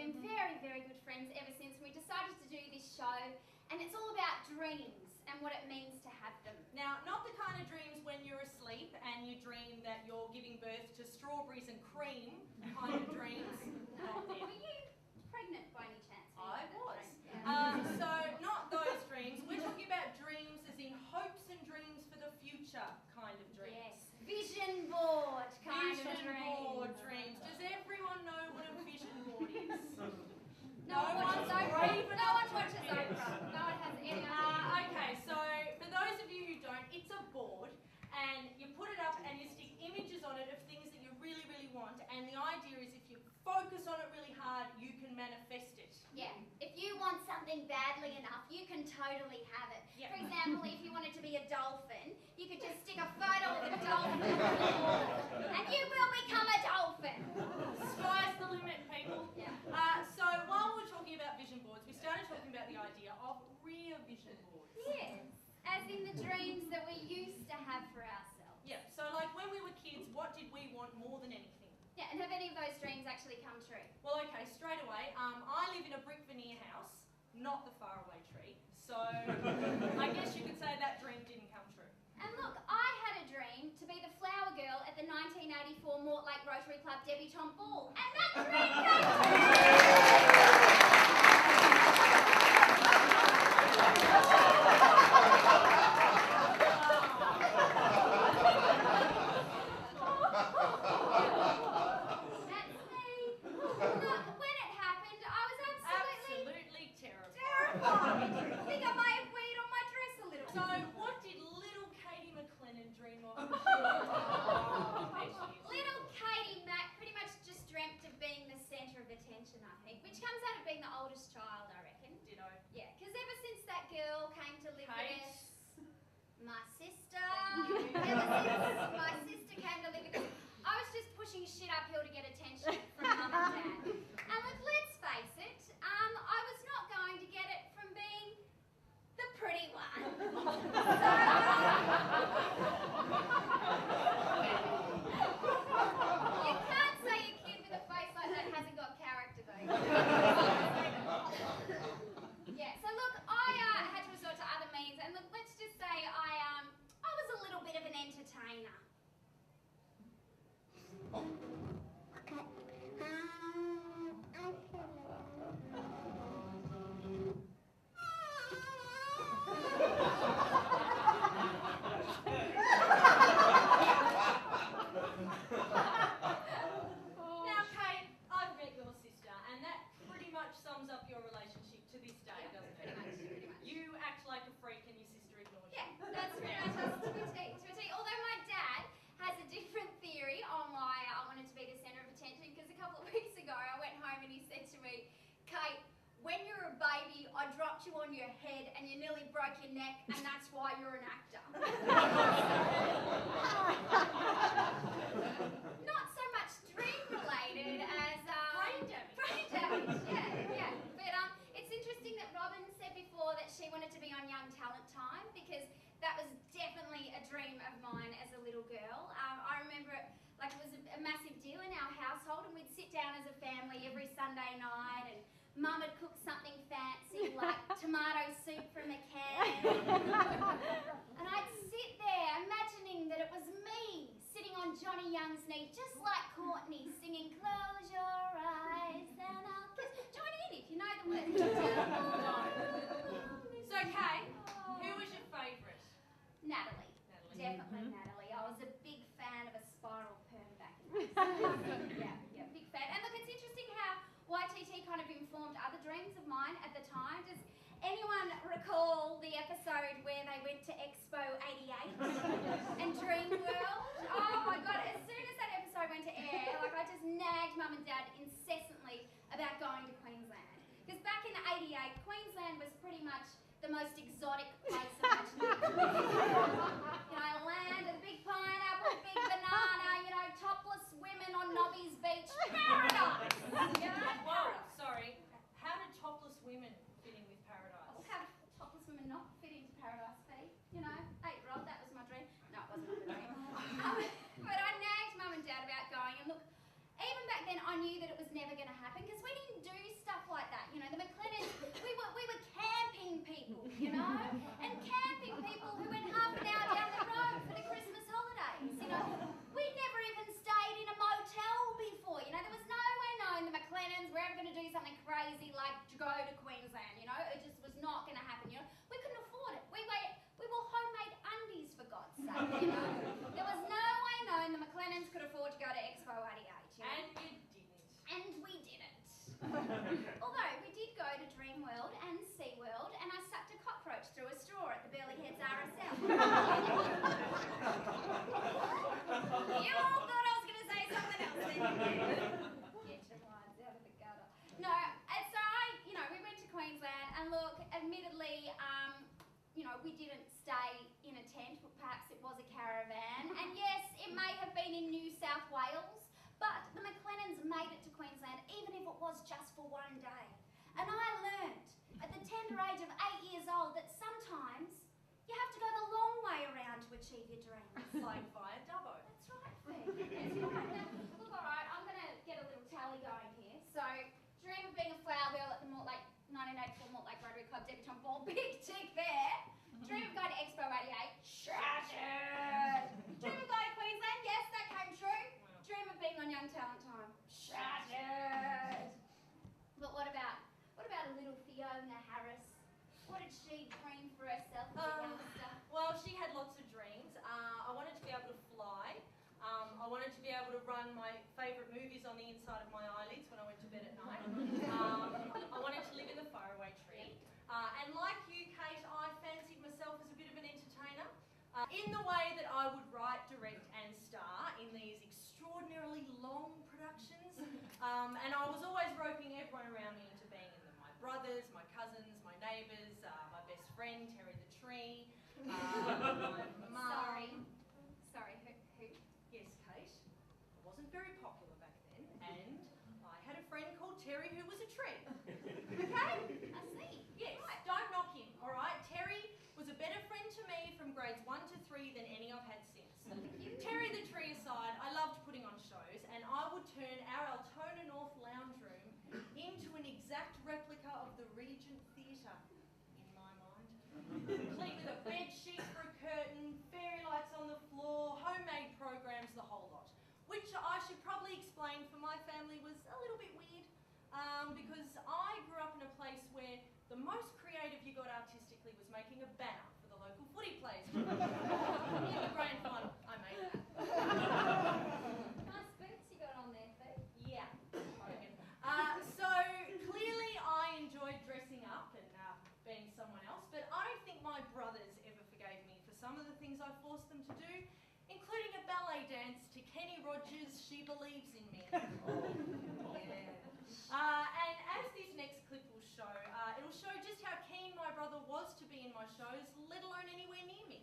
been very, very good friends ever since we decided to do this show, and it's all about dreams and what it means to have them. Now, not the kind of dreams when you're asleep and you dream that you're giving birth to strawberries and cream kind of dreams. Not them. Were you pregnant by any chance? I was. Yeah. So, not those dreams. We're talking about dreams as in hopes and dreams for the future kind of dreams. Yes. Vision board kind of dreams. Vision board dreams. Does everyone know what a vision board is? No one watches Oprah. No one watches Oprah. No one has any idea. Okay, so for those of you who don't, it's a board and you put it up and you stick images on it of things that you really, really want, and the idea is if you focus on it really hard, you can manifest it. Yeah, if you want something badly enough, you can totally have it. Yeah. For example, if you wanted to be a dolphin, you could just stick a photo of a dolphin on the wall, and you will become a dolphin. Sky's the limit, people. Yeah. So while we're talking about vision boards, we started talking about the idea of real vision boards. Yes, as in the dreams that we used to have for ourselves. Yeah, so like when we were kids, what did we want more than anything? Yeah, and have any of those dreams actually come true? Well, okay, straight away, I live in a brick veneer house, not the faraway tree, so I guess you could say that dream didn't come true. And look, I had a dream to be the flower girl at the 1984 Mortlake Rotary Club debutante ball, and that dream came true! You on your head and you nearly broke your neck, and that's why you're an actor. Not so much dream related as brain damage. Yeah. But it's interesting that Robin said before that she wanted to be on Young Talent Time, because that was definitely a dream of mine as a little girl. I remember it like it was a massive deal in our household, and we'd sit down as a family every Sunday night, and Mum had cooked something fancy like tomato soup from a can. And I'd sit there imagining that it was me sitting on Johnny Young's knee, just like Courtney, singing "Close your eyes and I'll kiss." Join in if you know the words. So, Kate, who was your favourite? Natalie. Definitely Natalie. I was a big fan of a spiral perm back in the day. Yeah, big fan. And look, it's interesting how YTT kind of informed other dreams of mine at the time. Does anyone recall the episode where they went to Expo 88 and Dream World? Oh my God, as soon as that episode went to air, like I just nagged Mum and Dad incessantly about going to Queensland. Because back in 88, Queensland was pretty much the most exotic place imaginable. You know, land of the big pineapple, big banana, you know, topless women on Nobby's Beach. Paradise! You know? Whoa, sorry. How did topless women fit in with paradise? Oh, how did topless women not fit into paradise, Pete? You know, hey Rob, that was my dream. No, it wasn't my dream. But I nagged Mum and Dad about going, and look, even back then I knew that it was never going to happen, because we didn't do we didn't stay in a tent, but perhaps it was a caravan. And yes, it may have been in New South Wales, but the McLennans made it to Queensland, even if it was just for one day. And I learnt at the tender age of 8 years old that sometimes you have to go the long way around to achieve your dreams. Like via Dubbo. That's right, Fee. That's right. Now, look, all right, I'm going to get a little tally going here. So, dream of being a flower girl at the Mortlake 1984 Mortlake Rotary Club debutante ball, big tick there. Dream of going to Expo 88, shattered. Dream of going to Queensland, yes, that came true. Dream of being on Young Talent Time, shattered. But what about a little Fiona Harris? What did she dream for herself as a youngster? Well, she had lots of dreams. I wanted to be able to fly. I wanted to be able to run my favourite movies on the inside of my eyelids when I went to bed at night. I wanted to live in the Faraway Tree. And like you, Kate, I fancied myself as a bit of an entertainer in the way that I would write, direct and star in these extraordinarily long productions. And I was always roping everyone around me into being in them. My brothers, my cousins, my neighbours, my best friend, Terry the Tree, my mum. Sorry, who? Yes, Kate. I wasn't very popular back then, and I had a friend called Terry who was a tree. Okay, I see. Yes, Right. don't knock him, all right? Terry was a better friend to me from grades 1 to 3 than any I've had since. Thank you. Terry the Tree aside, I loved putting on shows, and I would turn our Altona North lounge room into an exact replica of the Regent Theatre, in my mind. Complete with a bed sheet for a curtain, fairy lights on the floor, homemade programs, the whole lot. Which I should probably explain for my family was a little bit weird, because I grew up in a place where the most creative you got artistically was making a banner for the local footy players. In the grand final, I made that. Nice boots you got on there, Fee. Yeah. So clearly I enjoyed dressing up and being someone else, but I don't think my brothers ever forgave me for some of the things I forced them to do, including a ballet dance to Kenny Rogers' She Believes in Me. Yeah. And as this next clip will show, it'll show just how keen my brother was to be in my shows, let alone anywhere near me.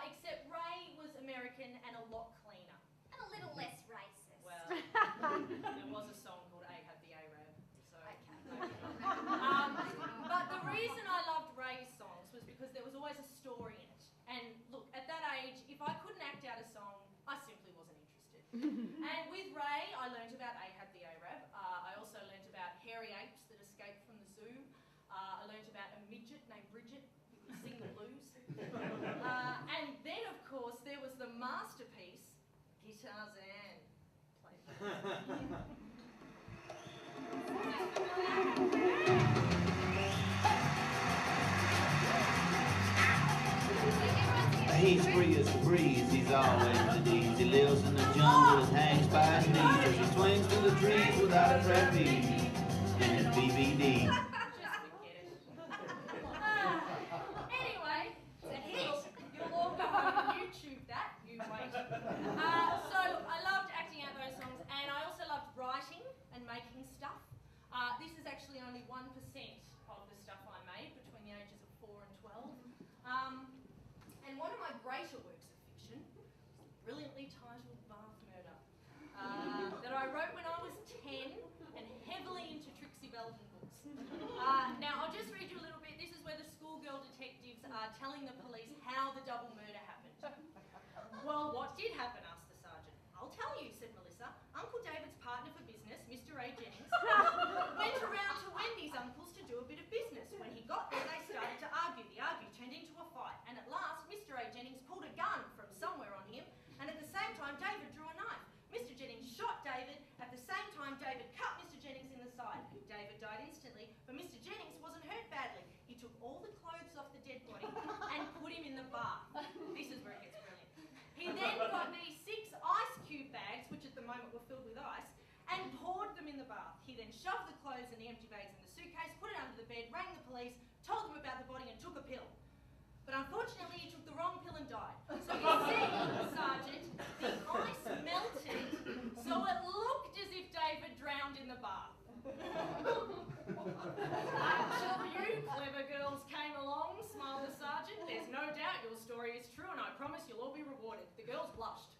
Except Ray was American and a lot cleaner. And a little less racist. Well, there was a song called Ahab the Arab, so... Okay. But the reason I loved Ray's songs was because there was always a story in it. And look, at that age, if I couldn't act out a song, I simply wasn't interested. And with Ray, I learnt about Ahab the Arab. I also learnt about hairy apes that escaped from the zoo. I learnt about a midget named Bridget who could sing the blues. And then, of course, there was the masterpiece, Guitars and He's free as the breeze, he's always at ease. He lives in the jungle, he hangs by his knees as he swings through the trees without a trapeze in his BBD. Just forget it. Anyway, it's a hit. You'll all go home and YouTube that. You wait. So I loved acting out those songs, and I also loved writing and making stuff. This is actually only 1% entitled Bath Murder that I wrote when I was 10 and heavily into Trixie Belden books. Now, I'll just read you a little bit. This is where the schoolgirl detectives are telling the police how the double murder happened. Well, what did happen? Asked the sergeant. I'll tell you, said Melissa. Uncle David's partner for business, Mr. A. Jennings, went around to Wendy's uncle's to do a bit of business. When he got there, they started to argue. The argue turned into a fight, and at last, Mr. A. Jennings pulled a gun from somewhere on him, and at the same time, David drew a knife. Mr. Jennings shot David. At the same time, David cut Mr. Jennings in the side. David died instantly, but Mr. Jennings wasn't hurt badly. He took all the clothes off the dead body and put him in the bath. This is where it gets brilliant. He then got these 6 ice cube bags, which at the moment were filled with ice, and poured them in the bath. He then shoved the clothes and the empty bags in the suitcase, put it under the bed, rang the police, told them about the body and took a pill. But unfortunately, he took the wrong pill and died. So you see, Sergeant, the ice melted, so it looked as if David drowned in the bath. Until you clever girls came along, smiled the sergeant. There's no doubt your story is true, and I promise you'll all be rewarded. The girls blushed.